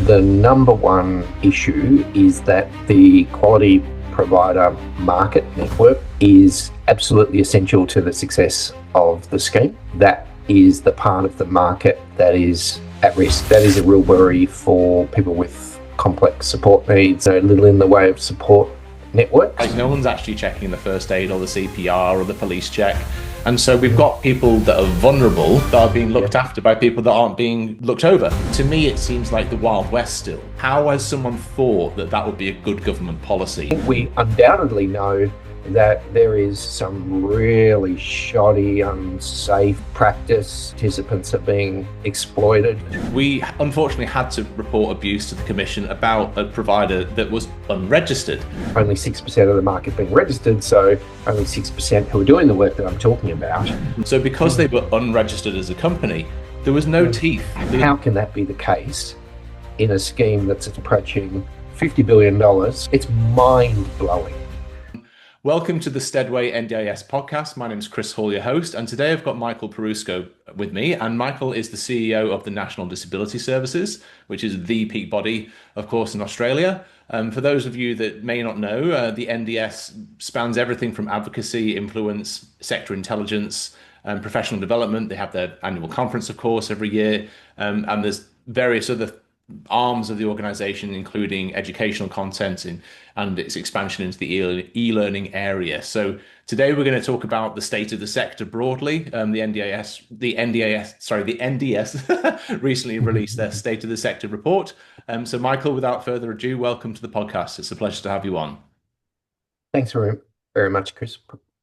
The number one issue is that the quality provider market network is absolutely essential to the success of the scheme. That is the part of the market that is at risk. That is a real worry for people with complex support needs, little in the way of support networks. Like no one's actually checking the first aid or the CPR or the police check. And so we've got people that are vulnerable that are being looked after by people that aren't being looked over. To me, it seems like the Wild West still. How has someone thought that that would be a good government policy? We undoubtedly know that there is some really shoddy, unsafe practice. Participants are being exploited. We unfortunately had to report abuse to the Commission about a provider that was unregistered. Only 6% of the market being registered, so only 6% who are doing the work that I'm talking about. So because they were unregistered as a company, there was no teeth. How can that be the case in a scheme that's approaching $50 billion? It's mind-blowing. Welcome to the Steadway NDIS Podcast. My name is Chris Hall, your host, and today I've got Michael Perusco with me, and Michael is the CEO of the National Disability Services, which is the peak body, of course, in Australia. For those of you that may not know, the NDS spans everything from advocacy, influence, sector intelligence, and professional development. They have their annual conference, of course, every year, and there's various other arms of the organization, including educational content and its expansion into the e-learning area. So today we're going to talk about the state of the sector broadly. The NDS recently released their State of the Sector report. So Michael, without further ado, welcome to the podcast. It's a pleasure to have you on. Thanks very much, Chris.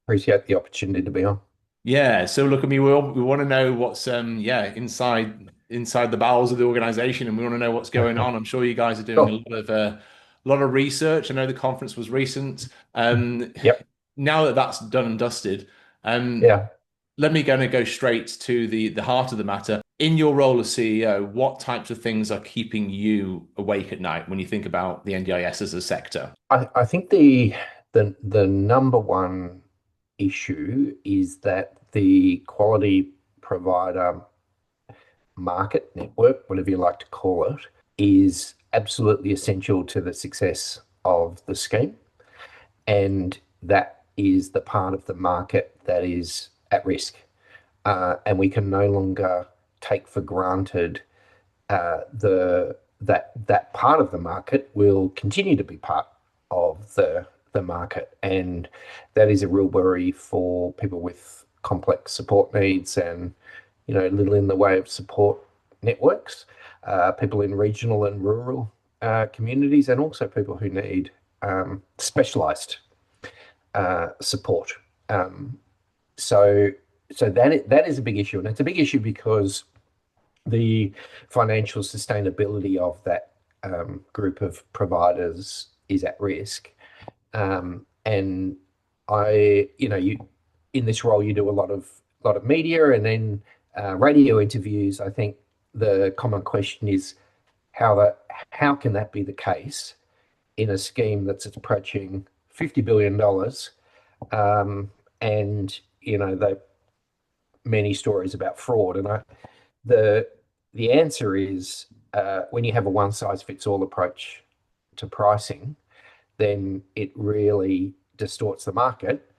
Appreciate the opportunity to be on. Yeah. So look, I mean, we want to know what's inside the bowels of the organization, and we want to know what's going on. I'm sure you guys are doing a lot of research. I know the conference was recent. Yep. Now that that's done and dusted, let me go straight to the heart of the matter. In your role as CEO, what types of things are keeping you awake at night when you think about the NDIS as a sector? I think the number one issue is that the quality provider market network, whatever you like to call it, is absolutely essential to the success of the scheme. And that is the part of the market that is at risk. And we can no longer take for granted that part of the market will continue to be part of the market. And that is a real worry for people with complex support needs and little in the way of support networks, people in regional and rural communities, and also people who need specialised support. So that is a big issue, and it's a big issue because the financial sustainability of that group of providers is at risk. And in this role, you do a lot of media, and then radio interviews. I think the common question is how can that be the case in a scheme that's approaching $50 billion, and the many stories about fraud. And the answer is when you have a one-size-fits-all approach to pricing, then it really distorts the market,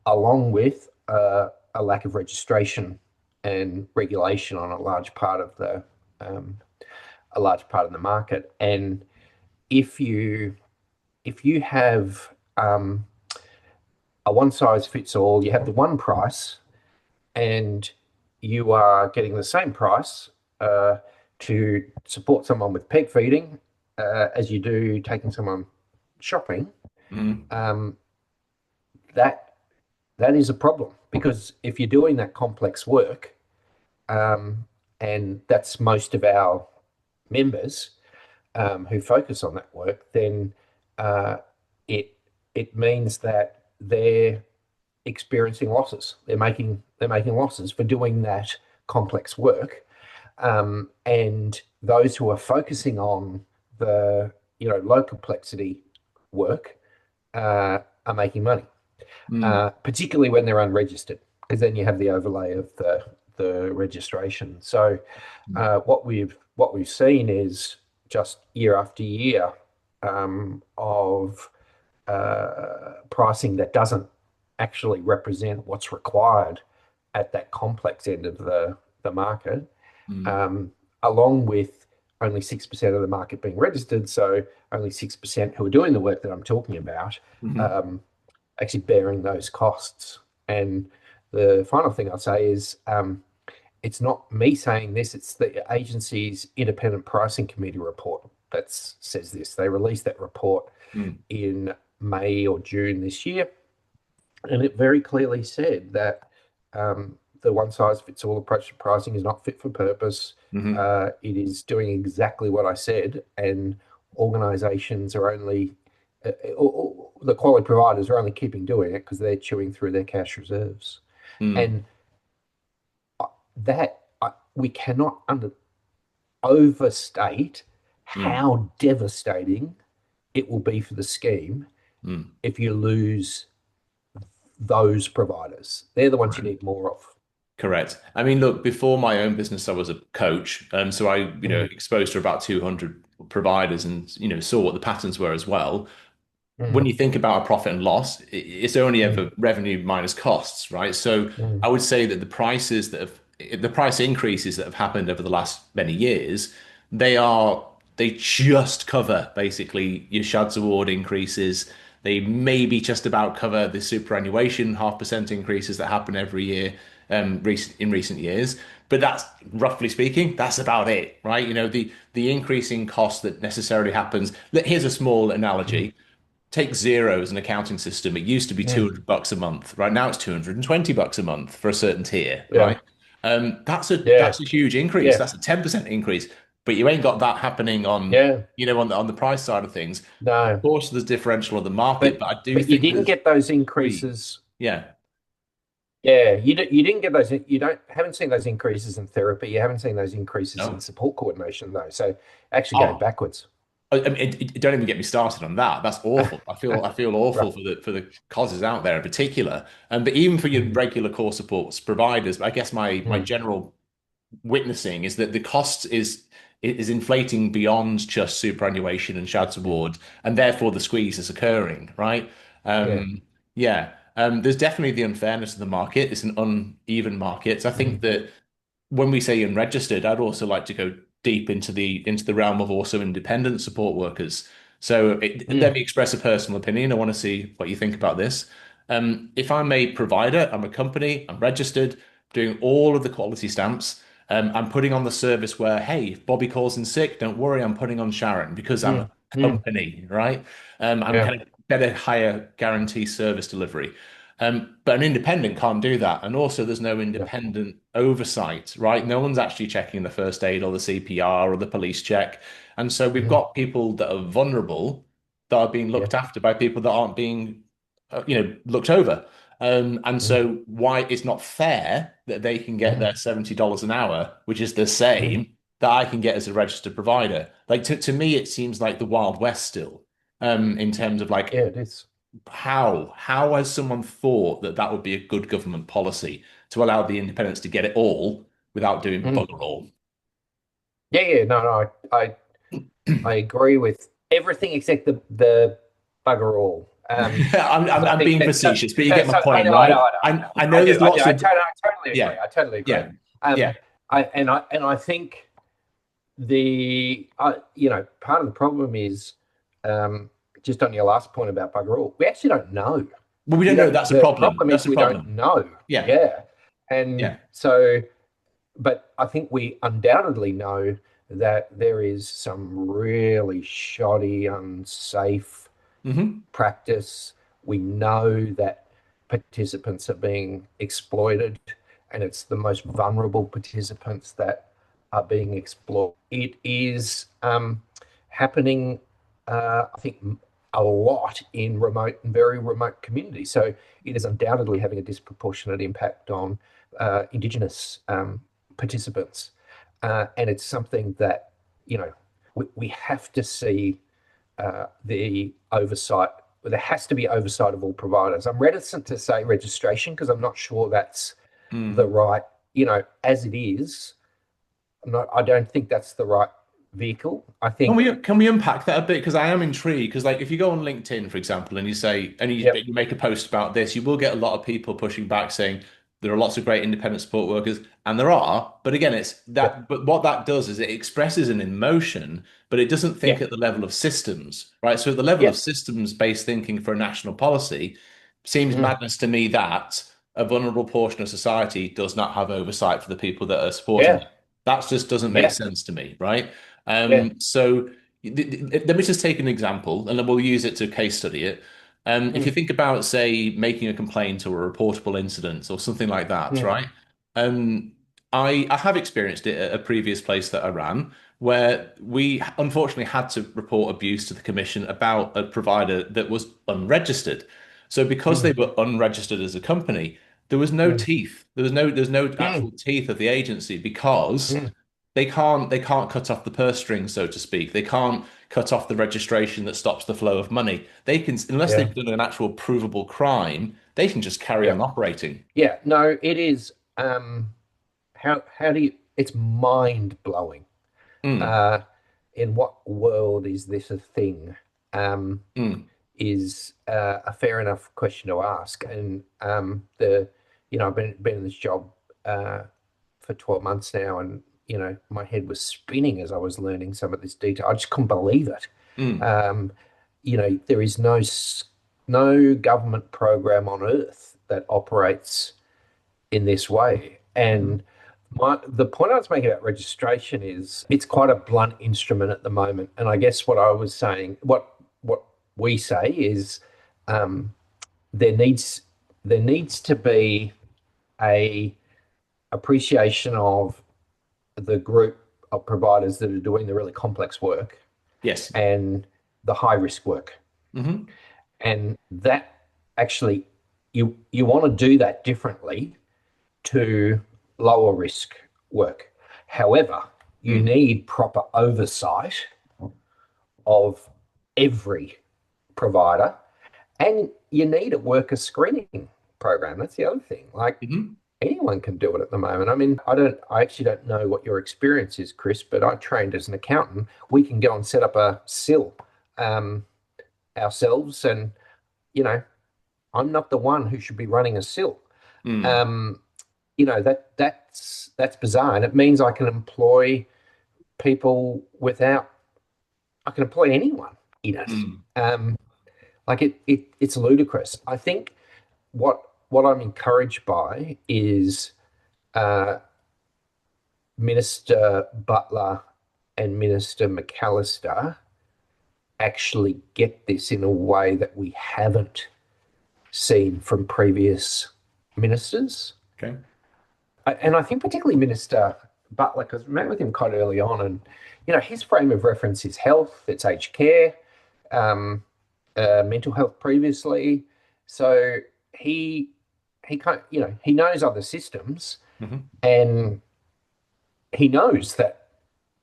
along with a lack of registration and regulation on a large part of the market. And if you have a one size fits all, you have the one price, and you are getting the same price to support someone with peg feeding as you do taking someone shopping. That is a problem, because if you're doing that complex work, and that's most of our members who focus on that work, then it means that they're experiencing losses. They're making losses for doing that complex work, and those who are focusing on the low complexity work are making money. Particularly when they're unregistered, because then you have the overlay of the registration. So what we've seen is just year after year of pricing that doesn't actually represent what's required at that complex end of the market, Mm. um, along with only 6% of the market being registered, so only 6% who are doing the work that I'm talking about, Mhm. um, actually bearing those costs. And the final thing I'll say is it's not me saying this, it's the agency's independent pricing committee report that says this. They released that report Mm. in May or June this year, and it very clearly said that the one size fits all approach to pricing is not fit for purpose. Mhm. It is doing exactly what I said, and organizations are only, the quality providers are only keeping doing it because they're chewing through their cash reserves. Mm. And we cannot overstate Mm. how devastating it will be for the scheme Mm. if you lose those providers. They're the ones you Right. need more of. Correct. I mean, look, before my own business, I was a coach, so I, Mm, exposed to about 200 providers, and saw what the patterns were as well. When mm, you think about a profit and loss, it's only mm, ever revenue minus costs, right? So I mm, would say that the price increases that have happened over the last many years, they just cover basically your Shads Award increases. They maybe just about cover the superannuation 0.5% increases that happen every year, in recent years. But that's, roughly speaking, that's about it, right? The increasing cost that necessarily happens. Here's a small mm, analogy. Take Xero as an accounting system. It used to be mm. $200 a month. Right now it's $220 a month for a certain tier, Yeah, right? That's yeah, a huge increase. yeah, That's a 10% increase. But you ain't got that happening on, yeah. on the price side of things. Of No, course, there's differential of the market, but but I do but you think didn't there's get those three. increases. Yeah. Yeah, you didn't get those. You don't haven't seen those increases in therapy. You haven't seen those increases in No. support coordination though. So actually going Oh, backwards. I mean, don't even get me started on that. That's awful. I feel awful Right. for the causes out there in particular. But even for your Mm, regular core support providers, I guess my mm, general witnessing is that the cost is inflating beyond just superannuation and Shads mm. Award, and therefore the squeeze is occurring, right? Yeah. Yeah. There's definitely the unfairness of the market. It's an uneven market. So I think Mm, that when we say unregistered, I'd also like to go deep into the realm of also independent support workers. So let mm, me express a personal opinion. I want to see what you think about this. If I'm a provider, I'm a company, I'm registered, doing all of the quality stamps. I'm putting on the service where, hey, if Bobby calls in sick, don't worry, I'm putting on Sharon because I'm a mm, mm. company, right? I'm Yeah. kind of better, higher guarantee service delivery. But an independent can't do that. And also, there's no Yeah. independent oversight, right? No one's actually checking the first aid or the CPR or the police check. And so we've Mm, got people that are vulnerable that are being yeah. looked after by people that aren't being, looked over. And Mm, so why it's not fair that they can get mm, their $70 an hour, which is the mm. same that I can get as a registered provider. Like to me, it seems like the Wild West still, in terms of like Yeah, it is. how has someone thought that that would be a good government policy to allow the independents to get it all without doing Mm. bugger all? Yeah, yeah. No, no. I agree with everything except the bugger all. Because I I'm think being that facetious, but you get my I point, know, I know, right? I know, I know. I I know do, there's I do. lots of I totally agree. yeah, I totally agree. yeah, yeah. I think part of the problem is um, just on your last point about bugger all. We actually don't know. Well, we We don't know. don't. That's a The problem. problem is That's a we don't problem. know. Yeah, Yeah, and yeah. so but I think we undoubtedly know that there is some really shoddy, unsafe Hmm. practice. We know that participants are being exploited, and it's the most vulnerable participants that are being exploited. It is happening, I think, a lot in remote and very remote communities. So it is undoubtedly having a disproportionate impact on Indigenous participants. And it's something that, we have to see the oversight. There has to be oversight of all providers. I'm reticent to say registration because I'm not sure that's the Mm. right, as it is. I don't think that's the right. vehicle. I Can think, we unpack that a bit? Because I am intrigued. Because like if you go on LinkedIn, for example, and you say yep, you make a post about this, you will get a lot of people pushing back saying there are lots of great independent support workers, and there are. But again, it's yep, that. But what that does is it expresses an emotion, but it doesn't think yeah, at the level of systems, right? So at the level of yep, systems-based thinking for a national policy, seems mm, madness to me that a vulnerable portion of society does not have oversight for the people that are supporting yeah, them. That just doesn't make yeah, sense to me, right? yeah, So let me just take an example and then we'll use it to case study it. If you mm, think about, say, making a complaint or a reportable incident or something like that, mm, right? Um, I have experienced it at a previous place that I ran where we unfortunately had to report abuse to the commission about a provider that was unregistered. So because they mm, were unregistered as a company, there was no mm, teeth. There's no mm, actual teeth of the agency because mm, they can't cut off the purse strings, so to speak. They can't cut off the registration that stops the flow of money. They can, unless yeah, they've done an actual provable crime, they can just carry yeah, on operating. yeah. No, it is. How do you? It's mind blowing. Mm, Uh, in what world is this a thing? Um, mm, is a fair enough question to ask. And I've been in this job uh, for 12 months now, and my head was spinning as I was learning some of this detail. I just couldn't believe it. mm, Um, there is no government program on earth that operates in this way. mhm. And the point I was making about registration is it's quite a blunt instrument at the moment. And I guess what I was saying, what we say is um, there needs there needs to be a appreciation of the group of providers that are doing the really complex work Yes. and the high risk work. Hmm. And that actually you want to do that differently to lower risk work. However, you Mm, need proper oversight of every provider, and you need a worker screening program. That's the other thing. Like hmm. anyone can do it at the moment. I mean, I actually don't know what your experience is, Chris, but I trained as an accountant. We can go and set up a SIL um, ourselves, and you know, I'm not the one who should be running a SIL. Mm, Um, that's bizarre, and it means I can employ people without I can employ anyone in it. mm. Um, it's ludicrous. I think what I'm encouraged by is uh, Minister Butler and Minister McAllister actually get this in a way that we haven't seen from previous ministers. Okay. And I think particularly Minister Butler, because I met with him quite early on, and his frame of reference is health, it's aged care, um, mental health previously. So he kind he knows other systems, Hmm. and he knows that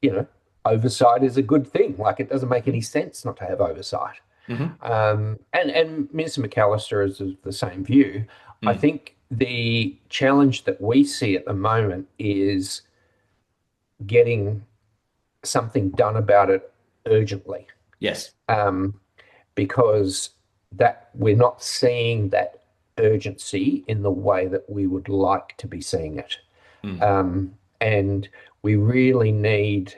you know oversight is a good thing. Like it doesn't make any sense not to have oversight. Hmm. And Minister McAllister is of the same view. I Mm. think the challenge that we see at the moment is getting something done about it urgently, Yes. um, because that we're not seeing that urgency in the way that we would like to be seeing it. Mm. And we really need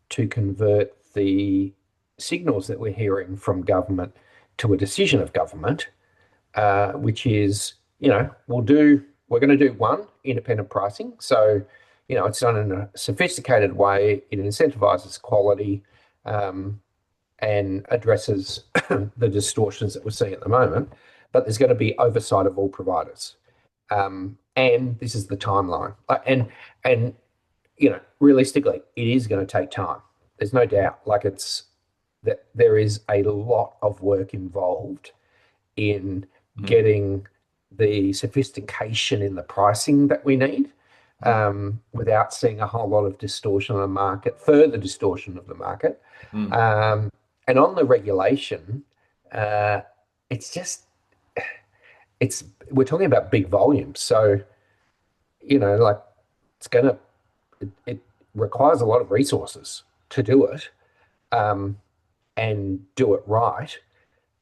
to convert the signals that we're hearing from government to a decision of government, which is, we're going to do one, independent pricing. So, it's done in a sophisticated way. It incentivizes quality and addresses the distortions that we're seeing at the moment. But there's going to be oversight of all providers. And this is the timeline. And realistically, it is going to take time. There's no doubt. Like it's that there is a lot of work involved in Mm. getting the sophistication in the pricing that we need, without seeing a whole lot of distortion of the market, further distortion of the market. Mm. Um, and on the regulation, uh, it's just it's we're talking about big volumes, so like it's gonna it requires a lot of resources. to do it, um, and do it right.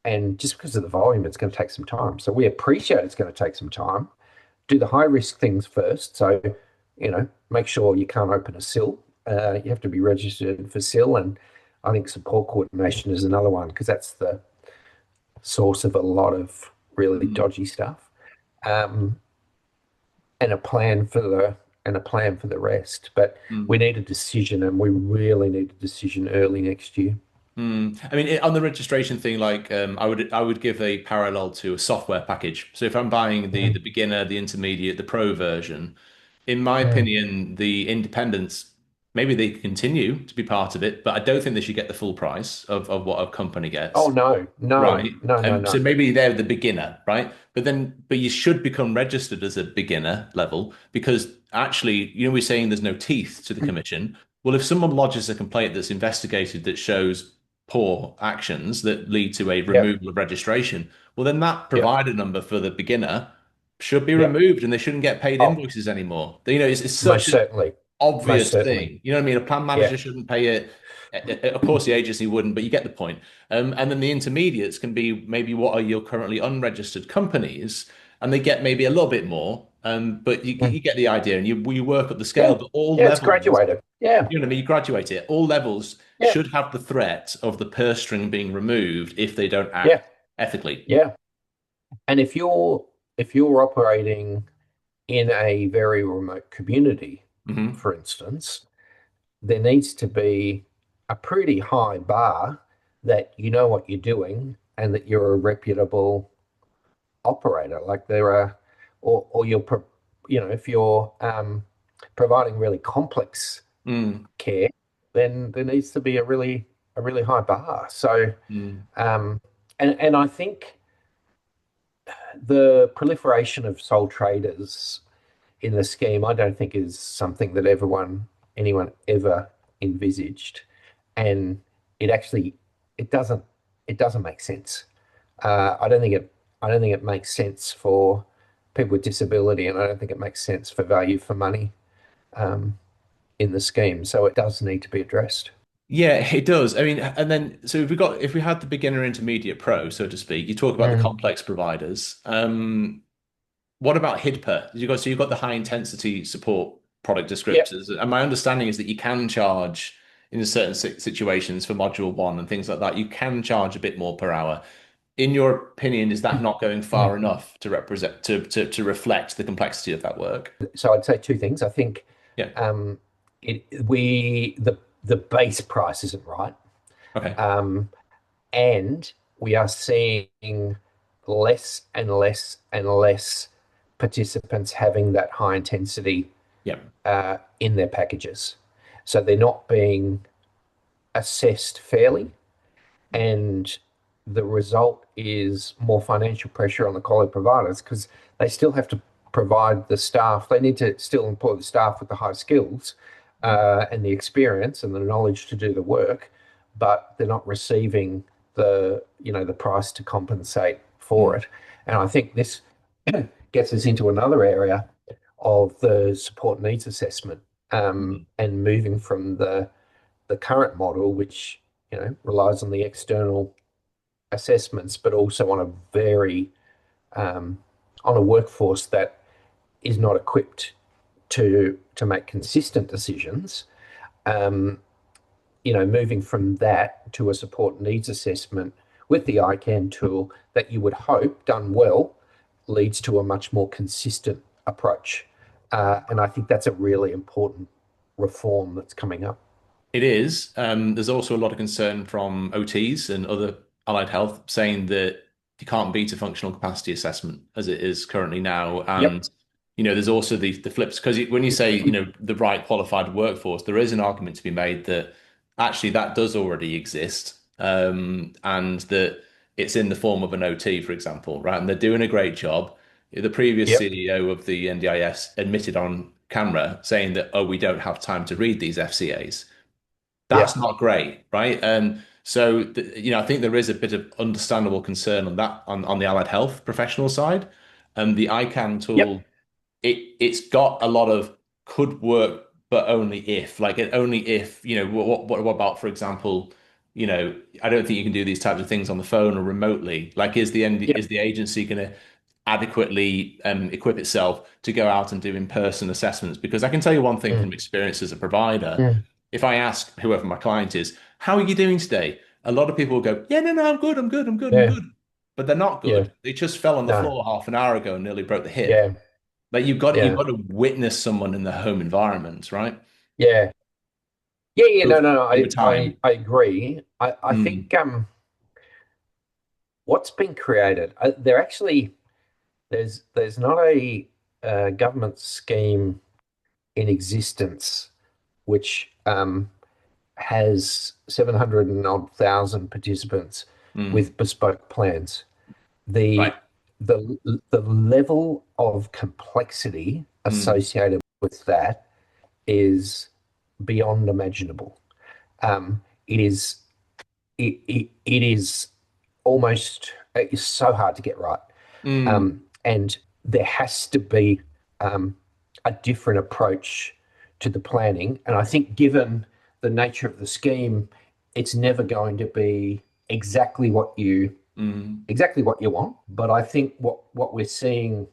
And just because of the volume, it's going to take some time. So we appreciate it's going to take some time. Do the high risk things first. So, make sure you can't open a SIL. You have to be registered for SIL. And I think support coordination is another one because that's the source of a lot of really Mm. dodgy stuff. Um, and a plan for the rest. But we Mm. need a decision, and we really need a decision early next year. Mm. I mean, on the registration thing, like I would give a parallel to a software package. So if I'm buying the Mm, beginner, the intermediate, the pro version, in my mm. opinion, the independents maybe they continue to be part of it, but I don't think they should get the full price of what a company Oh gets. no, no, Right. no, no, So no. maybe they're the beginner, right? But you should become registered as a beginner level because actually, we're saying there's no teeth to the commission. Well, if someone lodges a complaint that's investigated that shows poor actions that lead to a Yep, removal of registration, well, then that yep, provider number for the beginner should be yep. removed and they shouldn't get paid Oh, invoices anymore. It's such most an certainly, most obvious certainly. thing. You know what I mean? A plan Yeah, manager shouldn't pay it. Of course, the agency wouldn't, but you get the point. And then the intermediates can be maybe what are your currently unregistered companies, and they get maybe a little bit more. But you, mm, you get the idea, and you work up the scale. yeah, But all yeah. It's levels, graduated. Yeah, you know what I mean? You graduate it. All levels yeah, should have the threat of the purse string being removed if they don't yeah, act ethically. yeah. And if you're operating in a very remote community, Hmm. for instance, there needs to be a pretty high bar that you know what you're doing and that you're a reputable operator. Like there are, or if you're providing really complex Mm, care, then there needs to be a really high bar. So, mm, um, and I think the proliferation of sole traders in the scheme, I don't think is something that anyone ever envisaged, and it actually it doesn't it doesn't make sense. I don't think it makes sense for people with disability, and I don't think it makes sense for value for money um, in the scheme. So it does need to be addressed. Yeah, it does. I mean, and then so if we had the beginner, intermediate, pro, so to speak, you talk about the Mm. complex providers. What about HIDPA? So you've got the high intensity support product Yep. descriptors, and my understanding is that you can charge in certain situations for module one and things like that. You can charge a bit more per hour. In your opinion, is that not going far Mm. enough to represent to reflect the complexity of that work? So I'd say two things. I think Yeah. um, the base price isn't right. Okay. Um, and we are seeing less and less and less participants having that high intensity Yeah. in their packages. So they're not being assessed fairly, and the result is more financial pressure on the quality providers because they still have to provide the staff. They need to still employ the staff with the high skills and the experience and the knowledge to do the work, but they're not receiving the price to compensate for Mm, it. And I think this gets us into another area of the support needs assessment mm, and moving from the current model, which relies on the external assessments, but also um, on a workforce that is not equipped to make consistent decisions. Um, moving from that to a support needs assessment with the ICANN tool that you would hope, done well, leads to a much more consistent approach. And I think that's a really important reform that's coming up. It is. There's also a lot of concern from OTs and other allied health saying that you can't beat a functional capacity assessment as it is currently now. Yep. And, there's also the flips because when you say, the right qualified workforce, there is an argument to be made that actually that does already exist. And that it's in the form of an OT, for example, right? And they're doing a great job. The previous Yep. CEO of the NDIS admitted on camera saying that, oh, we don't have time to read these FCAs. That's Yep. not great, right? And so, I think there is a bit of understandable concern on that on the allied health professional side. And the ICANN Yep. tool, it's got a lot of could work but only if, like, only if, what about, for example, I don't think you can do these types of things on the phone or remotely. Like, Yeah. is the agency going to adequately equip itself to go out and do in-person assessments? Because I can tell you one thing from Mm, experience as a provider. mm, If I ask whoever my client is, how are you doing today? A lot of people will go, yeah, no, no, I'm good, I'm good, I'm good, I'm yeah. good. But they're not Yeah. good. They just fell on the No. floor half an hour ago and nearly broke the hip. Yeah. Like you've Yeah. got to witness someone in the home environment, right? Yeah. Yeah. Yeah. No, Over, no, no. over I time. I agree. I Mm, think what's been created, there actually there's not a government scheme in existence which has 700 and odd thousand participants mm, with bespoke plans. right. The the the level of complexity Mm, associated with that is beyond imaginable. It is it is almost it's so hard to get right. mm, And there has to be a different approach to the planning. And I think, given the nature of the scheme, it's never going to be mm. exactly what you want. But I think what we're seeing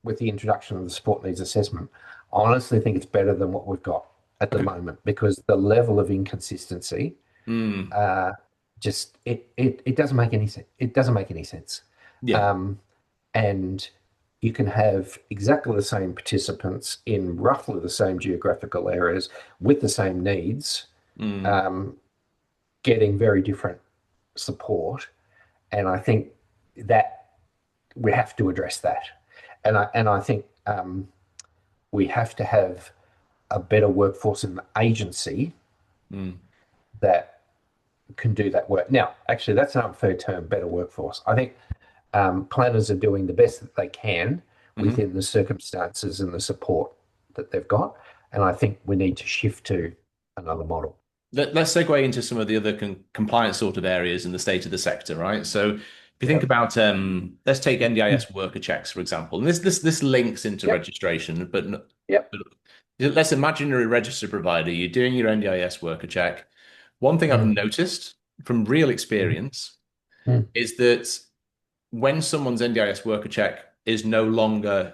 with the introduction of the support needs assessment, I honestly think it's better than what we've got at the Okay. moment, because the level of inconsistency Mm, uh, just it doesn't make any sense. It doesn't make any sense. yeah. Um, and you can have exactly the same participants in roughly the same geographical areas with the same needs, Mm, um, getting very different support. And I think that we have to address that. And I think we have to have a better workforce in the agency mm, that can do that work. Now, actually, that's an unfair term, better workforce. I think planners are doing the best that they can hmm. within the circumstances and the support that they've got. And I think we need to shift to another model. Let's segue into some of the other compliance sort of areas in the state of the sector, right? So if you think Yep. about, let's take NDIS worker checks, for example, and this links into Yep. registration, but, Yep. but let's imagine you're a registered provider, you're doing your NDIS worker check. One thing I've Mm, noticed from real mm, experience mm, is that when someone's NDIS worker check is no longer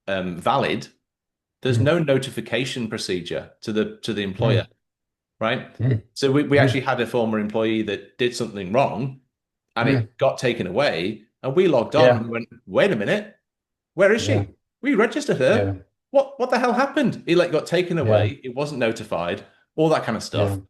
valid, there's mm, no notification procedure to the employer, mm, right? mm, So we mm, actually had a former employee that did something wrong and mm. it got taken away. And we logged on and Yeah. we went, wait a minute, where is Yeah. she? We registered her. Yeah. What the hell happened? He like got taken Yeah. away. It wasn't notified, all that kind of Yeah. stuff.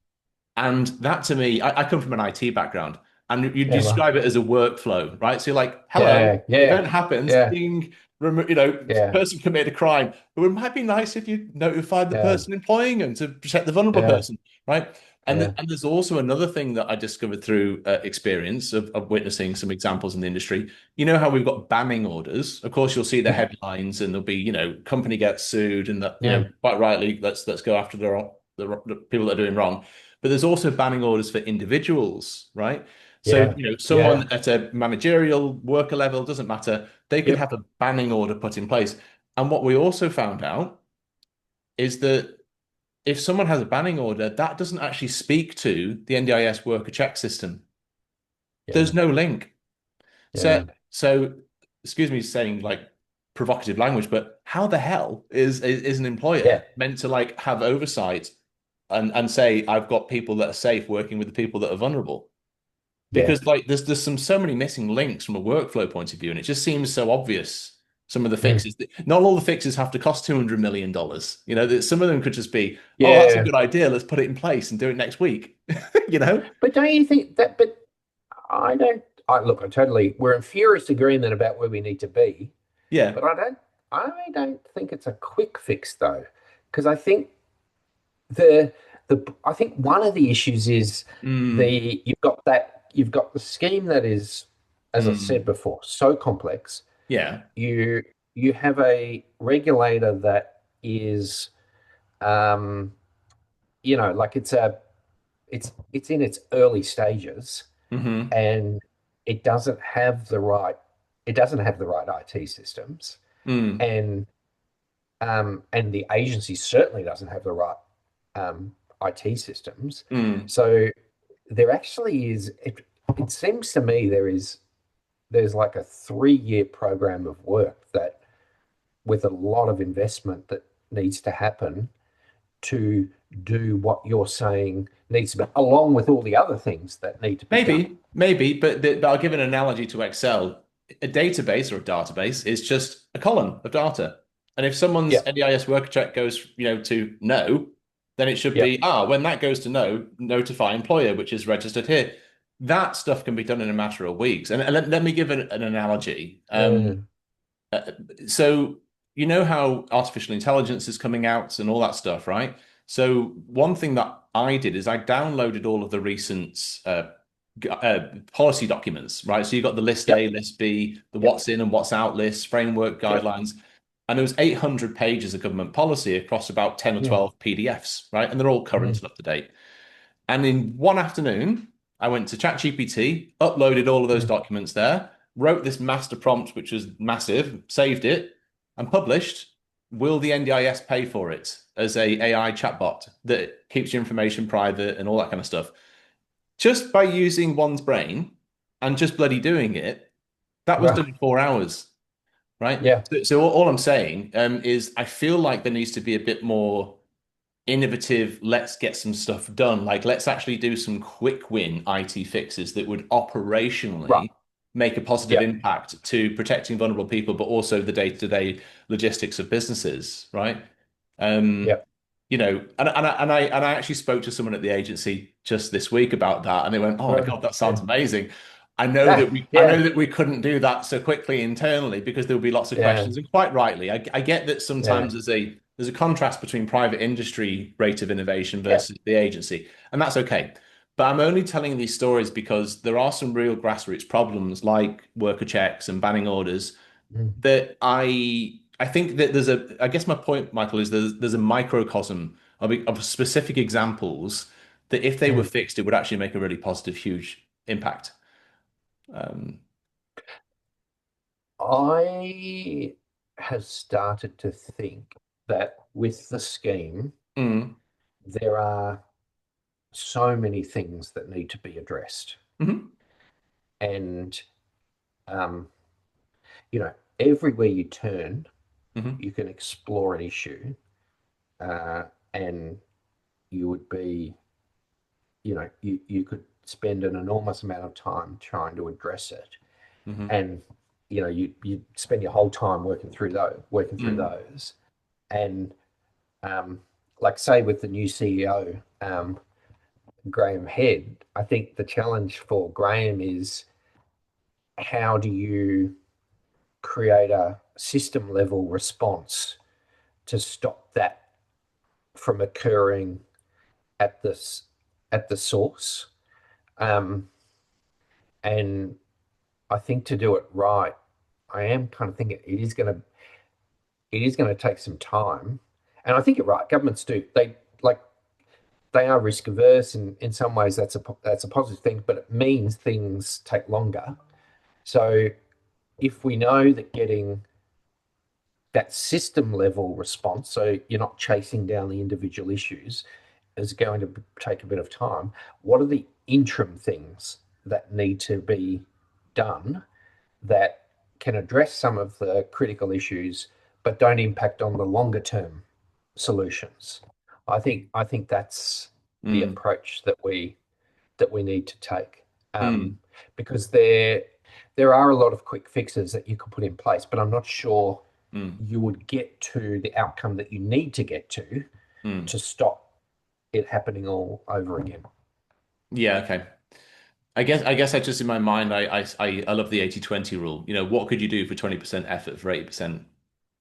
And that to me, I come from an IT background, and you Yeah. Right. describe it as a workflow, right? So you're like, hello, Yeah. Yeah. event happens, Yeah. ding, Yeah. person committed a crime. But it might be nice if you notified the Yeah. person employing them to protect the vulnerable Yeah. person, right? Yeah. And there's also another thing that I discovered through experience of witnessing some examples in the industry. You know how we've got banning orders? Of course, you'll see the Mm. headlines, and there'll be, company gets sued, and that, Yeah. quite rightly, let's go after the people that are doing wrong. But there's also banning orders for individuals, right? So, Yeah. someone Yeah. at a managerial worker level, doesn't matter, they could Yep. have a banning order put in place. And what we also found out is that if someone has a banning order, that doesn't actually speak to the NDIS worker check system. Yeah. There's no link. So, Yeah. so excuse me saying like provocative language, but how the hell is an employer Yeah. meant to like have oversight and say I've got people that are safe working with the people that are vulnerable? Yeah. Because like there's so many missing links from a workflow point of view, and it just seems so obvious. Some of the Mm. fixes, not all the fixes have to cost $200 million. That some of them could just be, oh, that's a Yeah. good idea. Let's put it in place and do it next week. You know? But don't you think that? But I don't. I look. I totally. We're in furious agreement about where we need to be, Yeah. but I don't. I don't think it's a quick fix though, because I think I think one of the issues is Mm, the you've got the scheme that is, as I said mm, before, so complex. yeah. You you have a regulator that is, um, like it's in its early stages, Hmm. and it doesn't have the right it doesn't have the right IT systems, Mm, and and the agency certainly doesn't have the right IT systems. Mm. So there actually is. It seems to me there's like a 3-year program of work that with a lot of investment that needs to happen to do what you're saying needs to be, along with all the other things that need to be done. Maybe, but I'll give an analogy to Excel. A database or a database is just a column of data. And if someone's Yeah, NDIS worker check goes, to no, then it should yeah, be, when that goes to no, notify employer, which is registered here. That stuff can be done in a matter of weeks. And let me give an analogy. uh, Uh, so you know how artificial intelligence is coming out and all that stuff, right? So one thing that I did is I downloaded all of the recent policy documents, right? So you got the list A, yep, list B, the yep, what's in and what's out lists, framework yep, guidelines, and there was 800 pages of government policy across about 10 or mm, 12 PDFs, right? And they're all current mm, and up to date. And in one afternoon, I went to ChatGPT, uploaded all of those mm. documents there, wrote this master prompt, which was massive, saved it, and published. Will the NDIS pay for it as a AI chatbot that keeps your information private and all that kind of stuff? Just by using one's brain and just bloody doing it, that was Well, done in 4 hours, right? yeah, So all I'm saying is I feel like there needs to be a bit more innovative, let's get some stuff done. Like, let's actually do some quick win IT fixes that would right, operationally make a positive yeah, impact to protecting vulnerable people, but also the day-to-day logistics of businesses, right? Um, yeah, and I actually spoke to someone at the agency just this week about that, and they went, "Oh my right, God, that yeah, sounds amazing." I know yeah, that we couldn't do that so quickly internally because there would be lots of yeah, questions, and quite rightly, I get that yeah, sometimes there's a contrast between private industry rate of innovation yeah, versus the agency, and that's okay. But I'm only telling these stories because there are some real grassroots problems like worker checks and banning orders mm, that I think that I guess my point, Michael, is there's a microcosm of specific examples that if they were mm. fixed, it would actually make a really positive, huge impact. Um, I have started to think that with the scheme, mm, there are so many things that need to be addressed. mhm, And, um, you know, everywhere you turn, mhm, you can explore an issue, uh, and you would be, you could spend an enormous amount of time trying to address it. mhm, And, you spend your whole time working through mm, those. And, um, like say with the new CEO, Graham Head, I think the challenge for Graham is how do you create a system level response to stop that from occurring at this at the source. Um, and I think to do it right, I am kind of thinking it is going to take some time. And I think you're right. Governments do they are risk averse, and in some ways that's a positive thing, but it means things take longer. So if we know that getting that system level response, so you're not chasing down the individual issues, is going to take a bit of time. What are the interim things that need to be done that can address some of the critical issues but don't impact on the longer term solutions? I think that's the mm, approach that we need to take, mm, because there are a lot of quick fixes that you could put in place, but I'm not sure mm, you would get to the outcome that you need to get mm. to stop it happening all over again. Yeah, okay. I guess I just in my mind I love the 80/20 rule. What could you do for 20% effort for 80%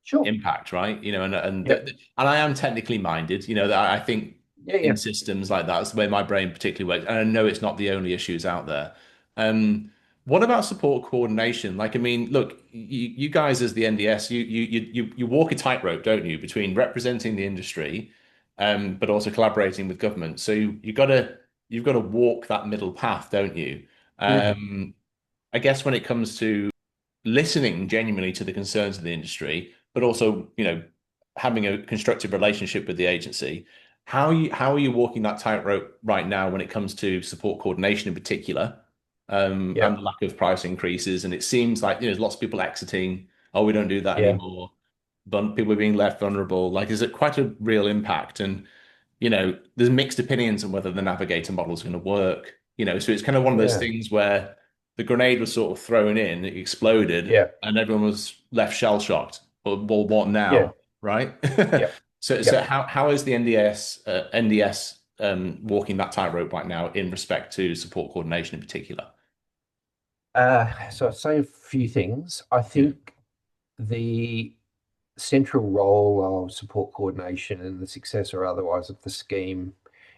Sure. impact, right? And Yep. I am technically minded. That I think Yeah. in Yeah. systems like that, that's the way my brain particularly works. And I know it's not the only issues out there. Um, what about support coordination? Like, I mean, look, you guys as the NDS, you walk a tightrope, don't you, between representing the industry, but also collaborating with government. So you've got to walk that middle path, don't you? Mhm. Um, I guess when it comes to listening genuinely to the concerns of the industry, but also, having a constructive relationship with the agency. How are you walking that tightrope right now when it comes to support coordination in particular, Yeah. and the lack of price increases? And it seems like there's lots of people exiting. Oh, we don't do that Yeah. anymore. But people are being left vulnerable. Like, is it quite a real impact? And there's mixed opinions on whether the navigator model is going to work. So it's kind of one of those Yeah. things where the grenade was sort of thrown in, it exploded, Yeah. and everyone was left shell shocked. Well, what Yeah. now, right? Yep. So Yep. how is the NDS walking that tightrope right now in respect to support coordination in particular? So I'd say a few things. I Yeah. think the central role of support coordination and the success or otherwise of the scheme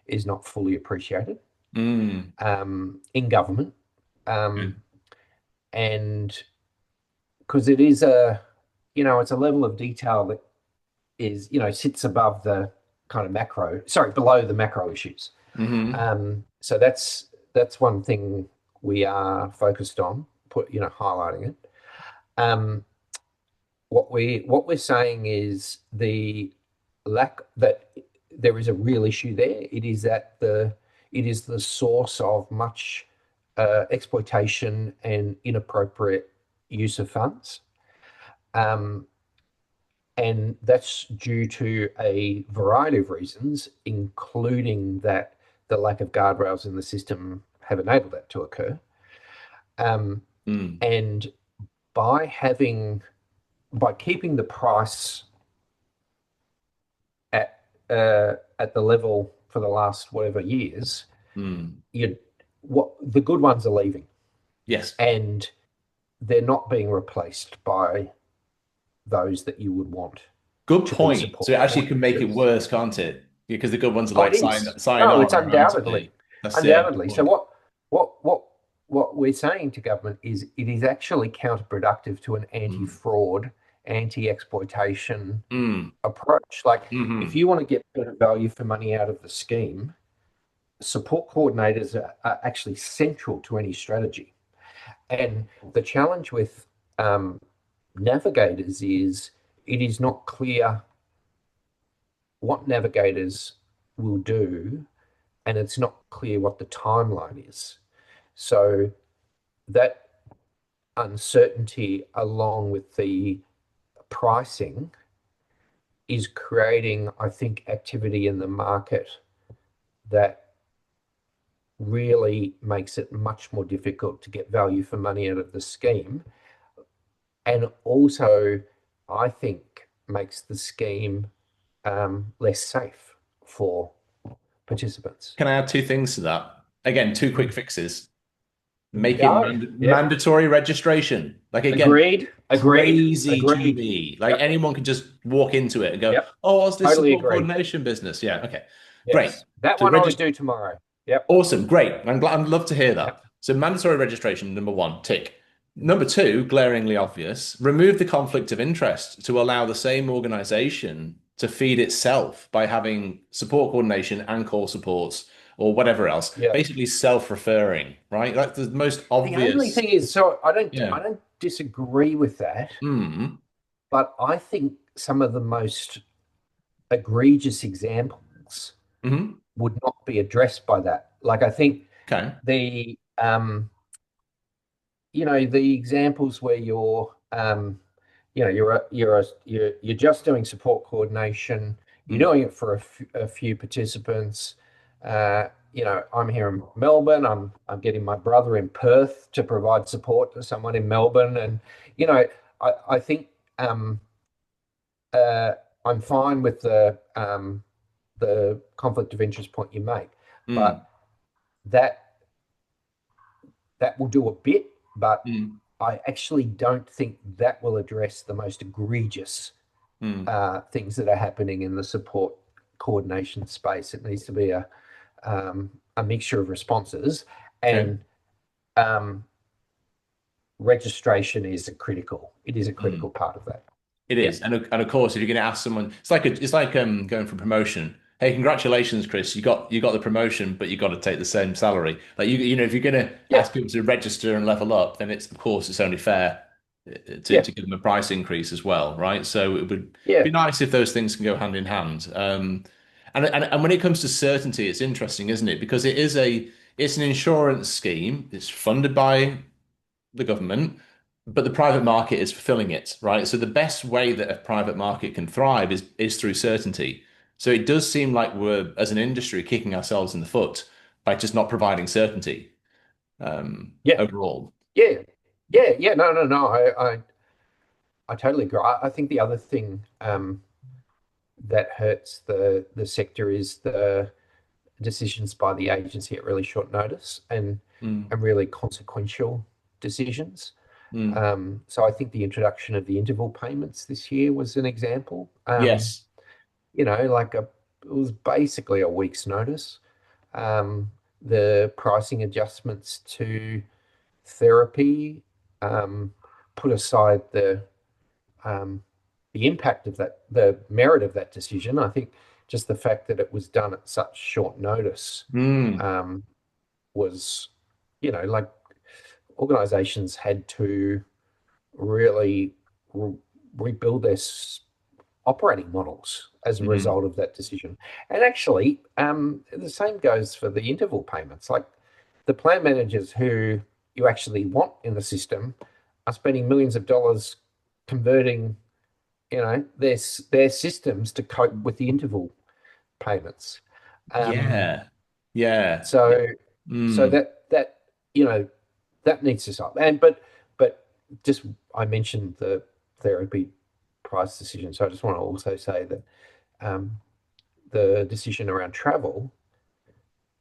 is not fully appreciated Mm. in government. Okay. Um, and because it's a level of detail that sits above the kind of below the macro issues. Hmm. So that's one thing we are focused on, highlighting it. Um, what we're saying is the lack that there is a real issue there. It is the source of much exploitation and inappropriate use of funds. Um, and that's due to a variety of reasons, including that the lack of guardrails in the system have enabled that to occur. Um, Mm. and by having by keeping the price at the level for the last whatever years, Mm. you what the good ones are leaving, Yes. and they're not being replaced by those that you would want Good to be point. So it support actually can make it coordinators. worse, can't it? Because the good ones are Oh, like it is. Oh, it's sayonara, aren't undoubtedly, they? That's it. Good undoubtedly. So point. what we're saying to government is it is actually counterproductive to an Mm. anti-fraud, anti-exploitation Mm. approach. Like, if Hmm. you want to get better value for money out of the scheme, support coordinators are actually central to any strategy. And the challenge with um, navigators is it is not clear what navigators will do, and it's not clear what the timeline is. So that uncertainty, along with the pricing, is creating, I think, activity in the market that really makes it much more difficult to get value for money out of the scheme. And also, I think, makes the scheme less safe for participants. Can I add two things to that? Again, two quick fixes. Make it Go. Yep. mandatory registration. Like, again, Agreed. Agreed. crazy to Agreed. me. Like, Yep. anyone can just walk into it and go, Yep. "Oh, what's this Totally support agree. coordination business?" Yeah, okay, great. Yes. That So one I would register. do tomorrow. Yep. Awesome, great. I'm glad. I'd love to hear that. Yep. So mandatory registration, number one, tick. Number two, glaringly obvious, remove the conflict of interest to allow the same organization to feed itself by having support coordination and call supports or whatever else, Yep. basically self-referring, right? That's the most The only obvious. thing is, so I Yeah. don't disagree with that, Mm. but I think some of the most egregious examples Hmm. would not be addressed by that. Like, I think Okay. the the examples where you're just doing support coordination, you're Mm. doing it for a few participants. I'm here in Melbourne. I'm getting my brother in Perth to provide support to someone in Melbourne, and you know, I think uh, I'm fine with the conflict of interest point you make, Mm. but that that will do a bit, but Mm. I actually don't think that will address the most egregious Mm. things that are happening in the support coordination space. It needs to be a mixture of responses, Okay. and um, registration is a critical. It is a critical Mm. part of that. It Yeah, is, and of course, if you're going to ask someone, it's like going for promotion. Hey, congratulations, Chris! You got the promotion, but you got to take the same salary. Like, if you're going to yeah, ask people to register and level up, then it's of course it's only fair to Yeah, give them a price increase as well, right? So it would yeah, be nice if those things can go hand in hand. And when it comes to certainty, it's interesting, isn't it? Because it's an insurance scheme. It's funded by the government, but the private market is fulfilling it, right? So the best way that a private market can thrive is through certainty. So it does seem like we're, as an industry, kicking ourselves in the foot by just not providing certainty yeah, overall. yeah, yeah. No, no, no. I totally agree. I think the other thing that hurts the sector is the decisions by the agency at really short notice Mm, and really consequential decisions. mm. So I think the introduction of the interval payments this year was an example. Yes. Like it was basically a week's notice. The pricing adjustments to therapy, put aside um, the impact of that, the merit of that decision. I think just the fact that it was done at such short notice Mm, um, was, like organizations had to really re rebuild their operating models as a mm. result of that decision. And actually, the same goes for the interval payments. Like the plan managers who you actually want in the system are spending millions of dollars converting, their systems to cope with the interval payments. Um, Yeah. Yeah. Yeah. so so Mm, that needs to stop. But just I mentioned the therapy price decision, so I just want to also say that um, the decision around travel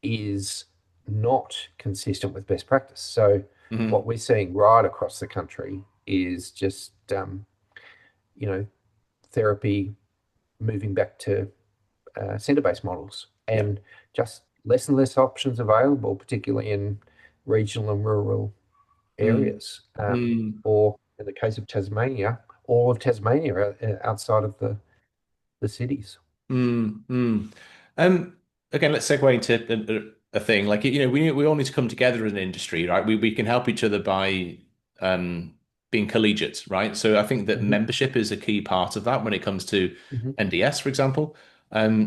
is not consistent with best practice. So what mhm. we're seeing right across the country is just you know therapy moving back to centre-based models Yeah. and just less and less options available, particularly in regional and rural Mm, areas, mm. or in the case of Tasmania, all of Tasmania outside of the cities. Mm, mm. Again, let's segue into a thing like we all need to come together as an industry, right? We can help each other by um, being collegiate, right? So I think that Hmm. membership is a key part of that when it comes to Hmm. NDS, for example.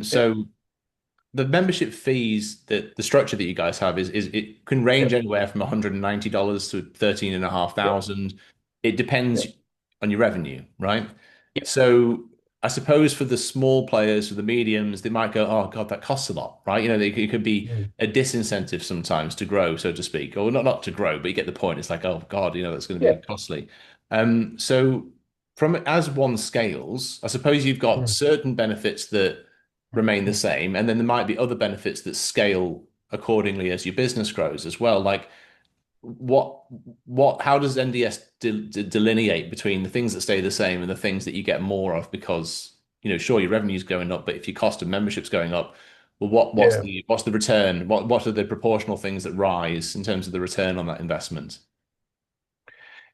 So the membership fees that the structure that you guys have is it can range Yep, anywhere from $190 to yep, 13,500. It depends yep, on your revenue, right? yep. So I suppose for the small players, for the mediums, they might go, oh God, that costs a lot, right? It could be Mm. a disincentive sometimes to grow, so to speak, or not to grow, but you get the point. It's like, oh God, that's going to be Yeah. costly. So from as one scales, I suppose you've got Mm. certain benefits that remain the Mm. same. And then there might be other benefits that scale accordingly as your business grows as well. Like what how does NDS delineate between the things that stay the same and the things that you get more of because sure your revenue's going up, but if your cost of membership's going up, well Yeah. what's the return? What are the proportional things that rise in terms of the return on that investment?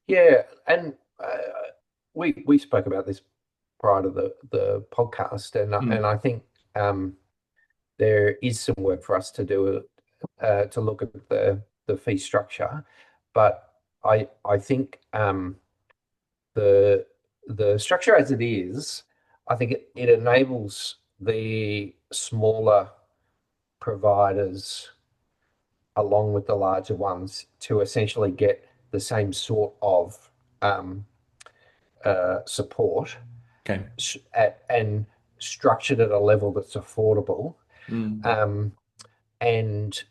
Yeah. And we spoke about this prior to the podcast, and Mm, I think there is some work for us to do to look at the fee structure, but I think the the structure as it is, I think it enables the smaller providers along with the larger ones to essentially get the same sort of um, support okay. and structured at a level that's affordable. Mm, Um, and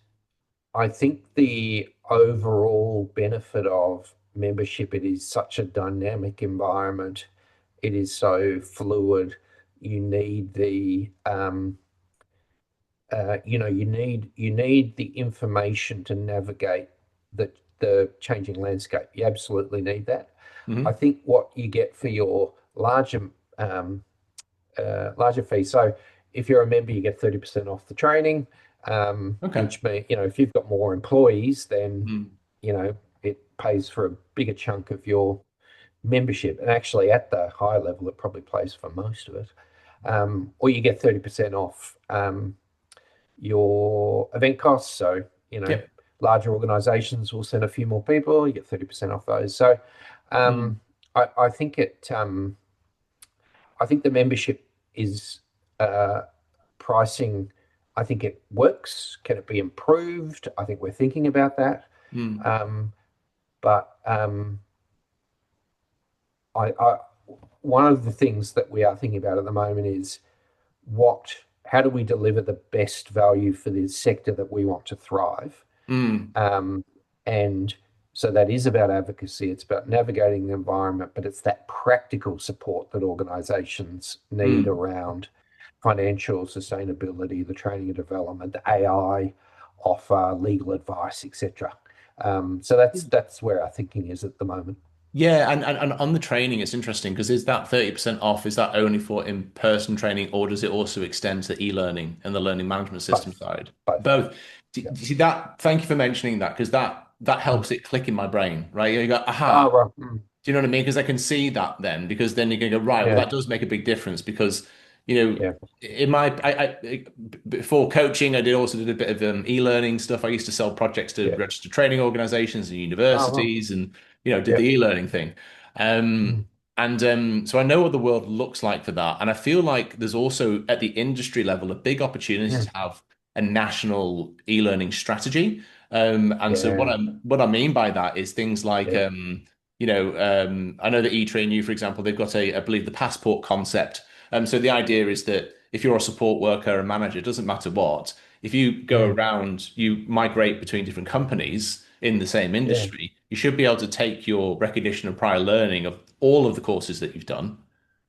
I think the overall benefit of membership, it is such a dynamic environment. It is so fluid. You need you need the information to navigate the changing landscape. You absolutely need that. I mhm. think what you get for your um, larger fee. So if you're a member, you get 30% off the training, Okay. which means, if you've got more employees, then, Mm, it pays for a bigger chunk of your membership. And actually, at the high level, it probably pays for most of it. Or you get 30% off your event costs. So, yep. larger organizations will send a few more people, you get 30% off those. So, Mm, I think I think the membership is pricing. I think it works. Can it be improved? I think we're thinking about that. Mm, Um, but I one of the things that we are thinking about at the moment is how do we deliver the best value for this sector that we want to thrive? mm, Um, and so that is about advocacy. It's about navigating the environment, but it's that practical support that organizations need mm. around financial sustainability, the training and development, the AI offer, legal advice, etc. So that's where our thinking is at the moment. Yeah, and on the training, it's interesting because is that 30% off, is that only for in-person training, or does it also extend to e-learning and the learning management system Both, side? both. Both. Yeah. Do you see that? Thank you for mentioning that because that Mm. helps it click in my brain, right? You go, Ah, aha. right. Do you know what I mean? Because I can see that then, because then you're going to go, right, well, Yeah, that does make a big difference because, yeah, in before coaching, did a bit of e-learning stuff. I used to sell projects to yeah. registered training organizations and Ah, right. universities and, did the Yeah. e-learning thing. Um, Mm. so I know what the world looks like for that. And I feel like there's also at the industry level a big opportunity Mm. to have a national e-learning strategy. And so Yeah, what I mean by that is things like yeah, I know that eTrain for example, they've got I believe the passport concept. So the idea is that if you're a support worker, a manager, it doesn't matter what, if you go mm. around, you migrate between different companies in the same Yeah, industry, you should be able to take your recognition and prior learning of all of the courses that you've done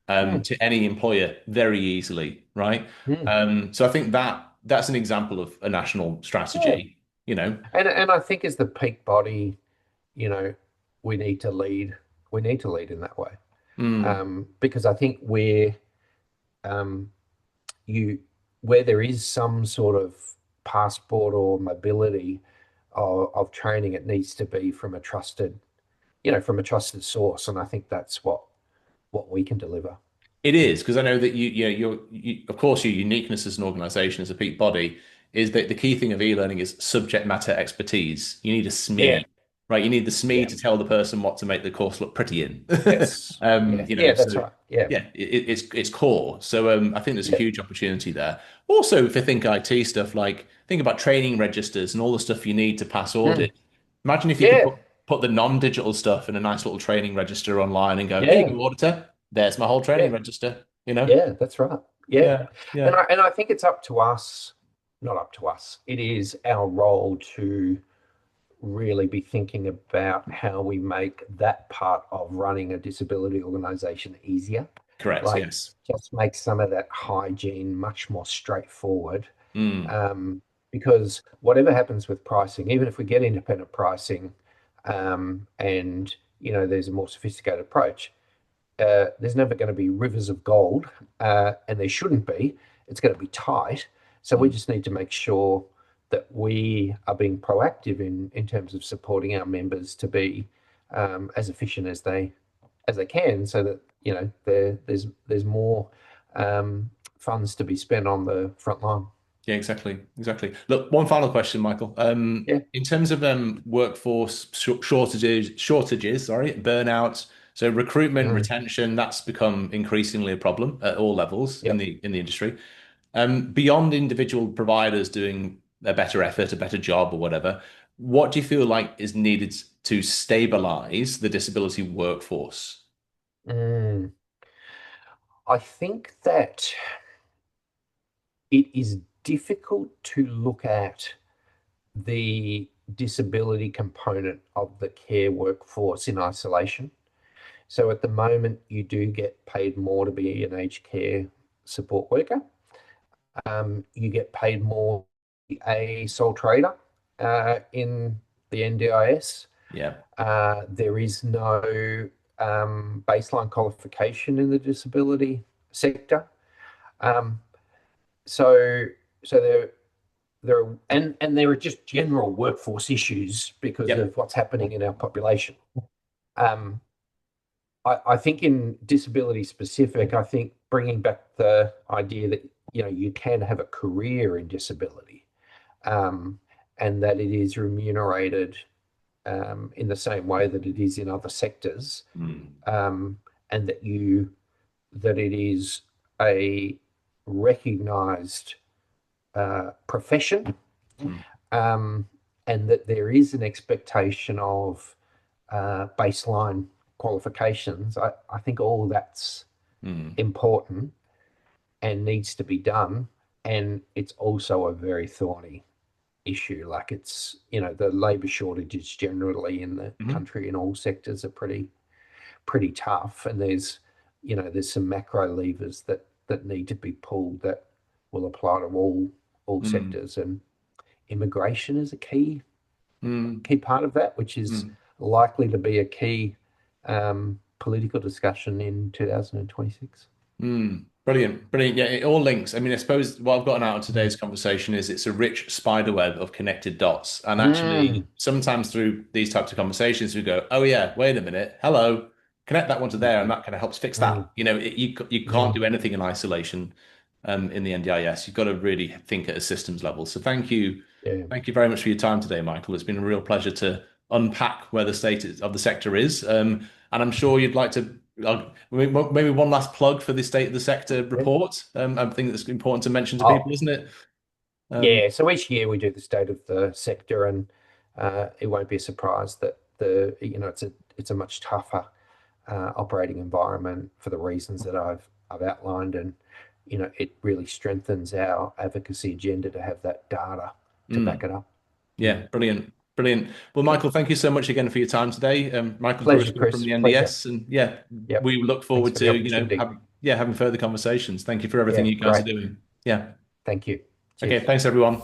mm. to any employer very easily, right? Mm. So I think that's an example of a national Yeah. strategy, you know. And I think as the peak body, you know, we need to lead. We need to lead in that way, Mm, because I think um, you where there is some sort of passport or mobility of training, it needs to be from a trusted, from a trusted source, and I think that's what we can deliver. It is because I know that of course, your uniqueness as an organization, as a peak body, is that the key thing of e-learning is subject matter expertise. You need a Yeah, SME, right? You need the SME yeah, to tell the person what to make the course look pretty in. yes, yeah, yeah. So That's right. Yeah, yeah, it's core. So I think there's a yeah, huge opportunity there. Also, for think IT stuff, like think about training registers and all the stuff you need to pass mm. audit. Imagine if you could Yeah, put the non-digital stuff in a nice little training register online and go, here you yeah, go, auditor. There's my whole training yeah. register, you know? Yeah, that's right. Yeah. Yeah, And yeah, I think it's up to us, not up to us. It is our role to really be thinking about how we make that part of running a disability organization easier. correct. Like Yes. just make some of that hygiene much more straightforward. Mm, Um, because whatever happens with pricing, even if we get independent pricing, and there's a more sophisticated approach, there's never going to be rivers of gold, and there shouldn't be. It's going to be tight. So we mm. just need to make sure that we are being proactive in terms of supporting our members to be as efficient as they can, so that there's more funds to be spent on the front line. Yeah, exactly. Exactly. Look, one final question, Michael. Yeah. In terms of workforce shortages, sorry, burnout, so recruitment, Mm. retention, that's become increasingly a problem at all levels in Yep. the industry. Beyond individual providers doing a better effort, a better job, or whatever, what do you feel like is needed to stabilize the disability workforce? Mm. I think that it is difficult to look at the disability component of the care workforce in isolation. So at the moment, you do get paid more to be an aged care support worker. You get paid more to be a sole trader in the NDIS. Yeah. There is no baseline qualification in the disability sector. Um, so so there are just general workforce issues because Yep. of what's happening in our population. Um, I think in disability specific, I think bringing back the idea that you can have a career in disability, um, and that it is remunerated in the same way that it is in other sectors, Mm. and that it is a recognised profession, Mm. and that there is an expectation of baseline qualifications. I think all that's Mm. important and needs to be done. And it's also a very thorny issue. Like it's, the labour shortages generally in the Mhm. country in all sectors are pretty tough. And there's some macro levers that need to be pulled that will apply to all Mm. sectors. And immigration is a key Mm. part of that, which is Mm. likely to be a key political discussion in 2026. Mm. Brilliant, brilliant. Yeah, it all links. I mean, I suppose what I've gotten out of today's Mm. conversation is it's a rich spider web of connected dots. And actually, Mm. sometimes through these types of conversations, we go, "Oh yeah, wait a minute, hello, connect that one to there," and Mm. that kind of helps fix that. Mm. You can't Mm. do anything in isolation in the NDIS. You've got to really think at a systems level. So Yeah. thank you very much for your time today, Michael. It's been a real pleasure to unpack where the state of the sector is, and I'm sure you'd like to. Maybe one last plug for the State of the Sector Yeah. report. I think that's important to mention to people, Oh, isn't it? yeah. So each year we do the state of the sector, and it won't be a surprise that it's a much tougher operating environment for the reasons that I've outlined, and it really strengthens our advocacy agenda to have that data to back Mm, it up. yeah, brilliant, brilliant. Well, Yep. Michael, thank you so much again for your time today. Michael Pleasure, Perusco from Chris. the Pleasure. NDS, and yeah, Yep. we look Thanks forward for the to opportunity. having further conversations. Thank you for everything Yeah, you guys are great. doing. Yeah. Thank you. Okay, Cheers. thanks everyone.